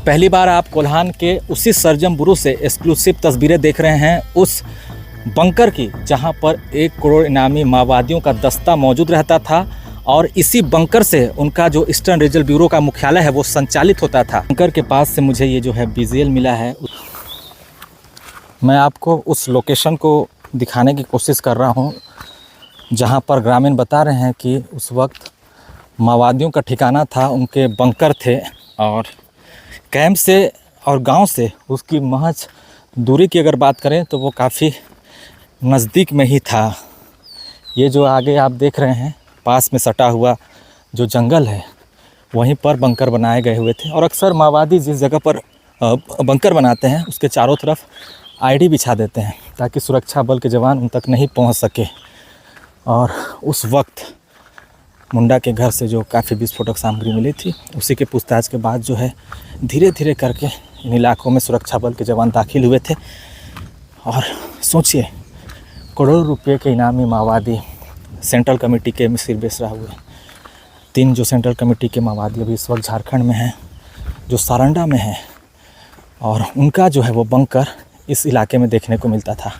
पहली बार आप कोल्हान के उसी सर्जम बुरु से एक्सक्लूसिव तस्वीरें देख रहे हैं उस बंकर की, जहां पर 1 करोड़ इनामी माओवादियों का दस्ता मौजूद रहता था और इसी बंकर से उनका जो ईस्टर्न रीजनल ब्यूरो का मुख्यालय है वो संचालित होता था। बंकर के पास से मुझे ये जो है विजुअल मिला है, मैं आपको उस लोकेशन को दिखाने की कोशिश कर रहा हूँ जहाँ पर ग्रामीण बता रहे हैं कि उस वक्त माओवादियों का ठिकाना था, उनके बंकर थे और कैंप से और गांव से उसकी महज दूरी की अगर बात करें तो वो काफ़ी नज़दीक में ही था। ये जो आगे आप देख रहे हैं पास में सटा हुआ जो जंगल है वहीं पर बंकर बनाए गए हुए थे और अक्सर माओवादी जिस जगह पर बंकर बनाते हैं उसके चारों तरफ आईडी बिछा देते हैं ताकि सुरक्षा बल के जवान उन तक नहीं पहुंच सके। और उस वक्त मुंडा के घर से जो काफ़ी विस्फोटक सामग्री मिली थी उसी के पूछताछ के बाद जो है धीरे धीरे करके इन इलाकों में सुरक्षा बल के जवान दाखिल हुए थे। और सोचिए, करोड़ों रुपए के इनामी माओवादी सेंट्रल कमेटी के मिसिर बेसरा हुए। 3 जो सेंट्रल कमेटी के माओवादी अभी इस वक्त झारखंड में हैं, जो सारंडा में हैं, और उनका जो है वो बंकर इस इलाके में देखने को मिलता था।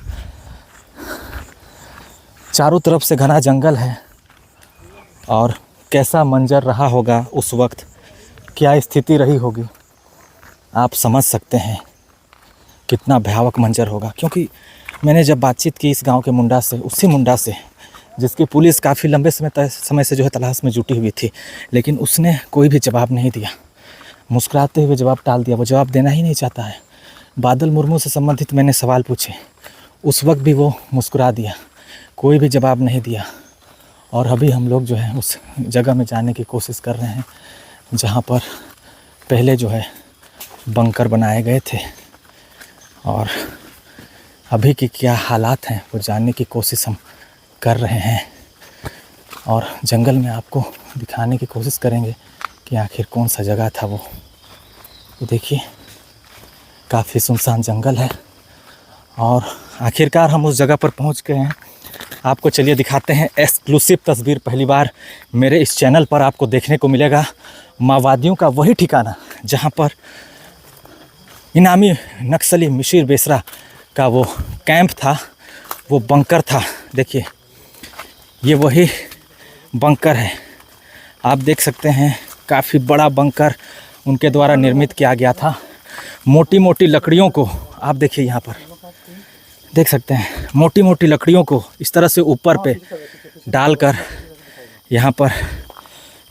चारों तरफ से घना जंगल है और कैसा मंजर रहा होगा उस वक्त, क्या स्थिति रही होगी, आप समझ सकते हैं कितना भयावह मंजर होगा। क्योंकि मैंने जब बातचीत की इस गांव के मुंडा से, उसी मुंडा से जिसकी पुलिस काफ़ी लंबे समय से जो है तलाश में जुटी हुई थी, लेकिन उसने कोई भी जवाब नहीं दिया, मुस्कुराते हुए जवाब टाल दिया, वो जवाब देना ही नहीं चाहता है। बादल मुर्मू से संबंधित मैंने सवाल पूछे, उस वक्त भी वो मुस्कुरा दिया, कोई भी जवाब नहीं दिया। और अभी हम लोग जो है उस जगह में जाने की कोशिश कर रहे हैं जहाँ पर पहले जो है बंकर बनाए गए थे और अभी की क्या हालात हैं वो जानने की कोशिश हम कर रहे हैं और जंगल में आपको दिखाने की कोशिश करेंगे कि आखिर कौन सा जगह था वो। तो देखिए, काफ़ी सुनसान जंगल है और आखिरकार हम उस जगह पर पहुंच गए हैं। आपको चलिए दिखाते हैं एक्सक्लूसिव तस्वीर। पहली बार मेरे इस चैनल पर आपको देखने को मिलेगा माओवादियों का वही ठिकाना जहां पर इनामी नक्सली मिसिर बेसरा का वो कैंप था, वो बंकर था। देखिए, ये वही बंकर है, आप देख सकते हैं काफ़ी बड़ा बंकर उनके द्वारा निर्मित किया गया था। मोटी मोटी लकड़ियों को आप देखिए, यहाँ पर देख सकते हैं मोटी मोटी लकड़ियों को इस तरह से ऊपर पे डालकर यहाँ पर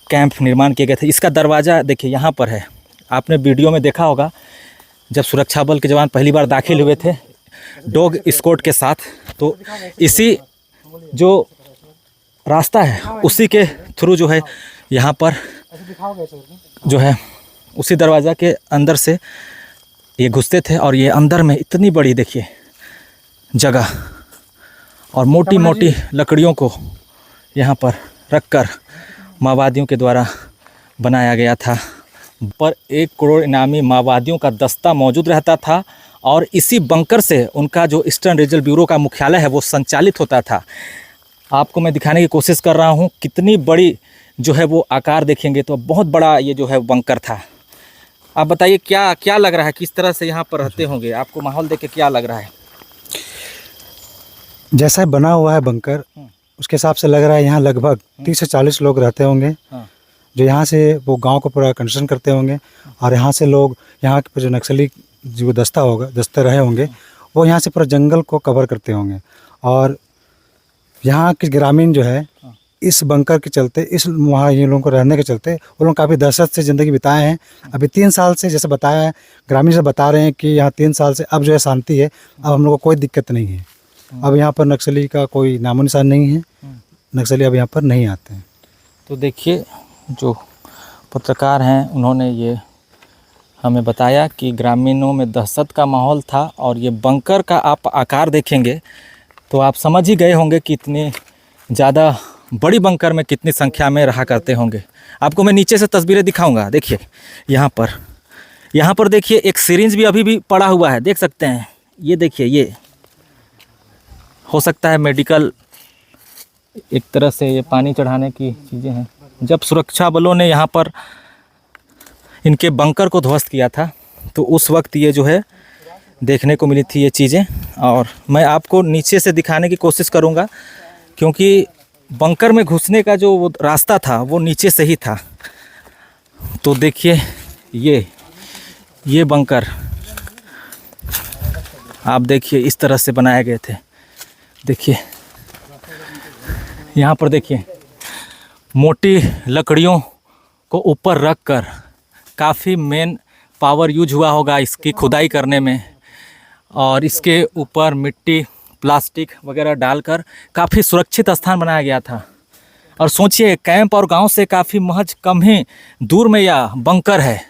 कैंप निर्माण किए गए थे। इसका दरवाज़ा देखिए यहाँ पर है, आपने वीडियो में देखा होगा जब सुरक्षा बल के जवान पहली बार दाखिल हुए थे डॉग स्क्वाड के साथ, तो इसी जो रास्ता है उसी के थ्रू जो है यहाँ पर जो है उसी दरवाज़ा के अंदर से ये घुसते थे और ये अंदर में इतनी बड़ी देखिए जगह और मोटी मोटी लकड़ियों को यहाँ पर रखकर माओवादियों के द्वारा बनाया गया था। पर 1 करोड़ इनामी माओवादियों का दस्ता मौजूद रहता था और इसी बंकर से उनका जो ईस्टर्न रीजनल ब्यूरो का मुख्यालय है वो संचालित होता था। आपको मैं दिखाने की कोशिश कर रहा हूँ कितनी बड़ी जो है वो आकार देखेंगे तो बहुत बड़ा ये जो है बंकर था। आप बताइए क्या क्या लग रहा है, किस तरह से यहाँ पर रहते होंगे, आपको माहौल देख के क्या लग रहा है? जैसा बना हुआ है बंकर उसके हिसाब से लग रहा है यहाँ लगभग 30 से 40 लोग रहते होंगे, जो यहाँ से वो गांव को पूरा कंस्ट्रक्शन करते होंगे और यहाँ से लोग यहाँ के जो नक्सली जो दस्ते रहे होंगे वो यहाँ से पूरा जंगल को कवर करते होंगे। और यहाँ के ग्रामीण जो है इस बंकर के चलते, इस वहाँ ये लोगों को रहने के चलते वो लोग काफ़ी दहशत से ज़िंदगी बिताए हैं। अभी 3 साल से जैसे बताया है, ग्रामीण से बता रहे हैं कि यहाँ 3 साल से अब जो है शांति है, अब हम लोग को कोई दिक्कत नहीं है। अब यहाँ पर नक्सली का कोई नामो निशान नहीं है, नक्सली अब यहाँ पर नहीं आते हैं। तो देखिए, जो पत्रकार हैं उन्होंने ये हमें बताया कि ग्रामीणों में दहशत का माहौल था और ये बंकर का आप आकार देखेंगे तो आप समझ ही गए होंगे कि इतनी ज़्यादा बड़ी बंकर में कितनी संख्या में रहा करते होंगे। आपको मैं नीचे से तस्वीरें दिखाऊंगा। देखिए यहाँ पर देखिए एक सिरिंज भी अभी भी पड़ा हुआ है, देख सकते हैं। ये देखिए, ये हो सकता है मेडिकल, एक तरह से ये पानी चढ़ाने की चीज़ें हैं। जब सुरक्षा बलों ने यहाँ पर इनके बंकर को ध्वस्त किया था तो उस वक्त ये जो है देखने को मिली थी ये चीज़ें। और मैं आपको नीचे से दिखाने की कोशिश करूँगा, क्योंकि बंकर में घुसने का जो वो रास्ता था वो नीचे से ही था। तो देखिए ये बंकर आप देखिए इस तरह से बनाए गए थे। देखिए यहाँ पर देखिए मोटी लकड़ियों को ऊपर रख कर काफ़ी मेन पावर यूज हुआ होगा इसकी खुदाई करने में, और इसके ऊपर मिट्टी प्लास्टिक वगैरह डालकर काफ़ी सुरक्षित स्थान बनाया गया था। और सोचिए कैंप और गांव से काफ़ी महज कम ही दूर में यह बंकर है,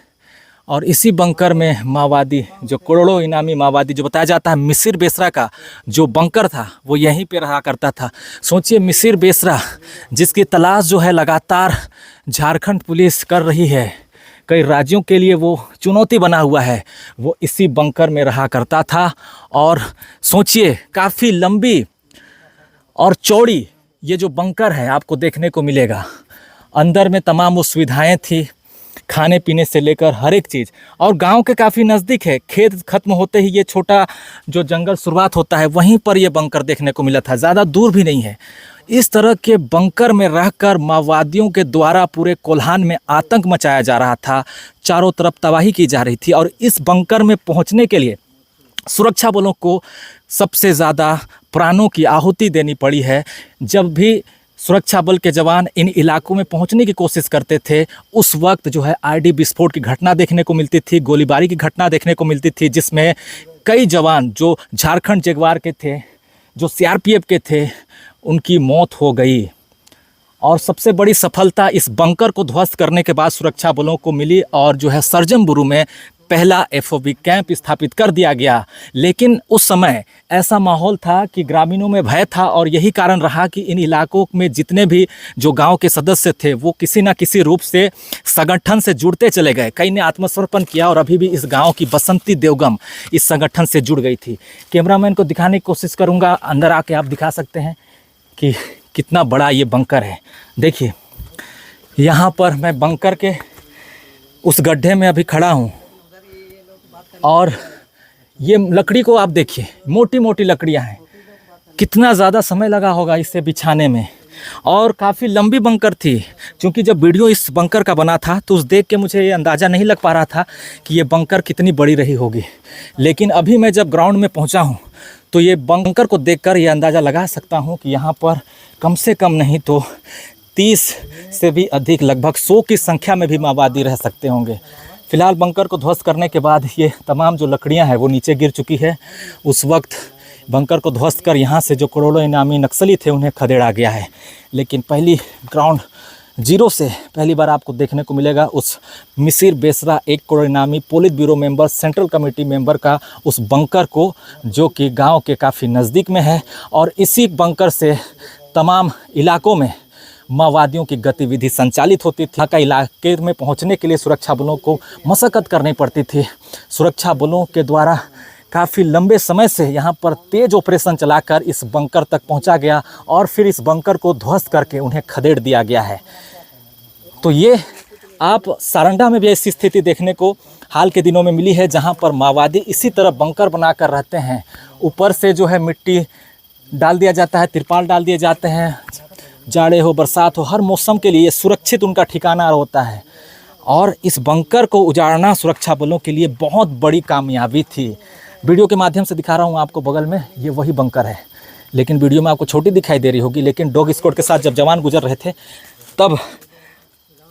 और इसी बंकर में माओवादी जो करोड़ों इनामी माओवादी जो बताया जाता है मिसिर बेसरा का जो बंकर था वो यहीं पे रहा करता था। सोचिए मिसिर बेसरा जिसकी तलाश जो है लगातार झारखंड पुलिस कर रही है, कई राज्यों के लिए वो चुनौती बना हुआ है, वो इसी बंकर में रहा करता था। और सोचिए काफ़ी लंबी और चौड़ी ये जो बंकर है आपको देखने को मिलेगा। अंदर में तमाम वो सुविधाएँ थी, खाने पीने से लेकर हर एक चीज़, और गांव के काफ़ी नज़दीक है। खेत खत्म होते ही ये छोटा जो जंगल शुरुआत होता है वहीं पर ये बंकर देखने को मिला था, ज़्यादा दूर भी नहीं है। इस तरह के बंकर में रहकर माओवादियों के द्वारा पूरे कोल्हान में आतंक मचाया जा रहा था, चारों तरफ तबाही की जा रही थी। और इस बंकर में पहुंचने के लिए सुरक्षा बलों को सबसे ज़्यादा प्राणों की आहुति देनी पड़ी है। जब भी सुरक्षा बल के जवान इन इलाकों में पहुंचने की कोशिश करते थे उस वक्त जो है आईडी विस्फोट की घटना देखने को मिलती थी, गोलीबारी की घटना देखने को मिलती थी, जिसमें कई जवान जो झारखंड जगुआर के थे, जो सीआरपीएफ के थे, उनकी मौत हो गई। और सबसे बड़ी सफलता इस बंकर को ध्वस्त करने के बाद सुरक्षा बलों को मिली, और जो है सरजमबुरु में पहला एफओबी कैंप स्थापित कर दिया गया। लेकिन उस समय ऐसा माहौल था कि ग्रामीणों में भय था, और यही कारण रहा कि इन इलाकों में जितने भी जो गांव के सदस्य थे वो किसी न किसी रूप से संगठन से जुड़ते चले गए। कई ने आत्मसमर्पण किया, और अभी भी इस गांव की बसंती देवगम इस संगठन से जुड़ गई थी। कैमरामैन को दिखाने की कोशिश करूँगा, अंदर आके आप दिखा सकते हैं कि कितना बड़ा ये बंकर है। देखिए यहाँ पर मैं बंकर के उस गड्ढे में अभी खड़ा हूँ, और ये लकड़ी को आप देखिए, मोटी मोटी लकड़ियाँ हैं। कितना ज़्यादा समय लगा होगा इसे बिछाने में, और काफ़ी लंबी बंकर थी। क्योंकि जब वीडियो इस बंकर का बना था तो उस देख के मुझे ये अंदाज़ा नहीं लग पा रहा था कि ये बंकर कितनी बड़ी रही होगी। लेकिन अभी मैं जब ग्राउंड में पहुंचा हूं तो ये बंकर को देखकर ये अंदाज़ा लगा सकता हूं कि यहाँ पर कम से कम नहीं तो 30 से भी अधिक, लगभग 100 की संख्या में भी माओवादी रह सकते होंगे। फिलहाल बंकर को ध्वस्त करने के बाद ये तमाम जो लकड़ियाँ हैं वो नीचे गिर चुकी है। उस वक्त बंकर को ध्वस्त कर यहाँ से जो करोड़ों इनामी नक्सली थे उन्हें खदेड़ा गया है। लेकिन पहली ग्राउंड जीरो से पहली बार आपको देखने को मिलेगा उस मिसिर बेसरा 1 करोड़ इनामी polit bureau member, central committee member का उस बंकर को, जो कि गांव के काफ़ी नज़दीक में है। और इसी बंकर से तमाम इलाकों में माओवादियों की गतिविधि संचालित होती थी। का इलाके में पहुंचने के लिए सुरक्षा बलों को मशक्क़त करनी पड़ती थी। सुरक्षा बलों के द्वारा काफ़ी लंबे समय से यहाँ पर तेज़ ऑपरेशन चलाकर इस बंकर तक पहुँचा गया, और फिर इस बंकर को ध्वस्त करके उन्हें खदेड़ दिया गया है। तो ये आप सारंडा में भी ऐसी स्थिति देखने को हाल के दिनों में मिली है, जहाँ पर माओवादी इसी तरह बंकर बनाकर रहते हैं। ऊपर से जो है मिट्टी डाल दिया जाता है, तिरपाल डाल दिए जाते हैं, जाड़े हो बरसात हो हर मौसम के लिए सुरक्षित उनका ठिकाना होता है। और इस बंकर को उजाड़ना सुरक्षा बलों के लिए बहुत बड़ी कामयाबी थी। वीडियो के माध्यम से दिखा रहा हूँ आपको, बगल में ये वही बंकर है, लेकिन वीडियो में आपको छोटी दिखाई दे रही होगी। लेकिन डॉग स्क्वाड के साथ जब जवान गुजर रहे थे तब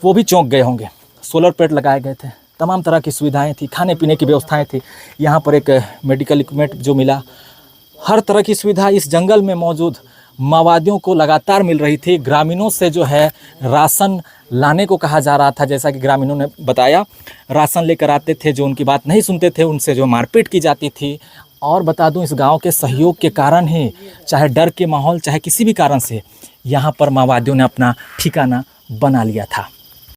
वो भी चौंक गए होंगे। सोलर प्लेट लगाए गए थे, तमाम तरह की सुविधाएं थी, खाने पीने की व्यवस्थाएं थी। यहाँ पर एक मेडिकल इक्विपमेंट जो मिला, हर तरह की सुविधा इस जंगल में मौजूद माओवादियों को लगातार मिल रही थी। ग्रामीणों से जो है राशन लाने को कहा जा रहा था, जैसा कि ग्रामीणों ने बताया। राशन लेकर आते थे, जो उनकी बात नहीं सुनते थे उनसे जो मारपीट की जाती थी। और बता दूं, इस गांव के सहयोग के कारण ही, चाहे डर के माहौल, चाहे किसी भी कारण से, यहाँ पर माओवादियों ने अपना ठिकाना बना लिया था।